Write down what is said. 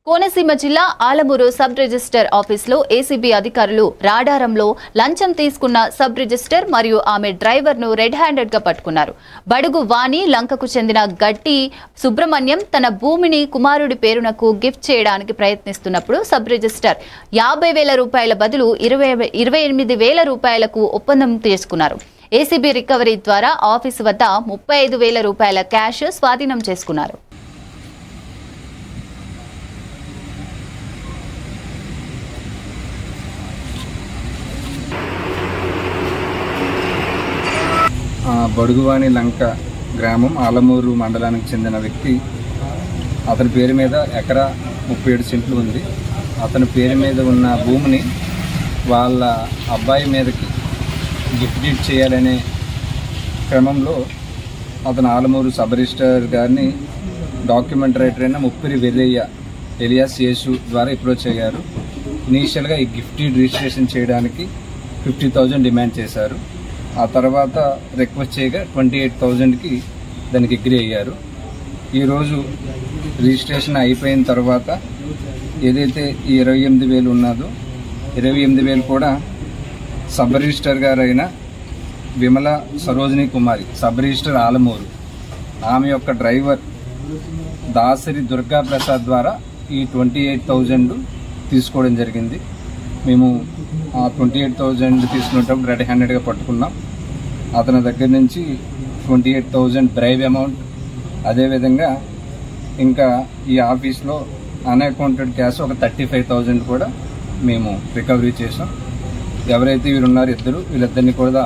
కోనసీమ జిల్లా Alamuru sub register ఆఫీసులో ACB అధికారులు రాడారంలో లంచం తీసుకున్న సబ్ రిజిస్టర్ మరియు ఆమె డ్రైవర్ను రెడ్ హ్యాండెడ్ గా పట్టుకున్నారు. బడుగు వాణి లంకకు చెందిన గట్టి సుబ్రహ్మణ్యం తన భూమిని కుమారుడి పేరునకు గిఫ్ట్ చేయడానికి ప్రయత్నిస్తున్నప్పుడు సబ్ రిజిస్టర్ 50,000 రూపాయల బదులు 28,000 రూపాయలకు ఒప్పందం చేసుకున్నారు. ఏసీబీ రికవరీ ద్వారా ఆఫీసు వద్ద 35,000 రూపాయల క్యాష్ స్వాధీనం చేసుకున్నారు. బడుగువాణి లంక గ్రామం ఆలమూరు మండలానికి చెందిన వ్యక్తి. అతని పేరు మీద ఎకరా 37 సెంట్లు ఉంది. అతని పేరు మీద ఉన్న భూమిని వాళ్ళ అబ్బాయి మీదకి గిఫ్ట్ డీడ్ చేయాలనే క్రమంలో అతను ఆలమూరు సబ్ రిజిస్టర్ గారిని డాక్యుమెంట్ రైటర్ అయిన ముప్పిరి వెల్లయ్య ఎలియాస్ యేసు ద్వారా అప్రోచ్ అయ్యారు. ఇనీషియల్గా ఈ గిఫ్ట్ డీడ్ రిజిస్ట్రేషన్ చేయడానికి 50,000 డిమాండ్ చేశారు. ఆ తర్వాత రిక్వెస్ట్ చేయగా 28,000కి దానికి అగ్రీ అయ్యారు. ఈరోజు రిజిస్ట్రేషన్ అయిపోయిన తర్వాత ఏదైతే ఈ 28,000 ఉన్నదో 28,000 కూడా సబ్ రిజిస్టర్ గారైన విమల సరోజిని కుమారి, సబ్ రిజిస్టర్ ఆలమూరు, ఆమె యొక్క డ్రైవర్ దాసరి దుర్గా ప్రసాద్ ద్వారా ఈ 28,000 తీసుకోవడం జరిగింది. మేము ఆ 28,000 తీసుకునేటప్పుడు రెడ్ హ్యాండెడ్గా పట్టుకున్నాం. అతని దగ్గర నుంచి 28,000 బ్రైవ్ అమౌంట్, అదేవిధంగా ఇంకా ఈ ఆఫీస్లో అన్అకౌంటెడ్ క్యాష్ ఒక 35,000 కూడా మేము రికవరీ చేసాం. ఎవరైతే వీరున్నారో వీళ్ళిద్దరిని కూడా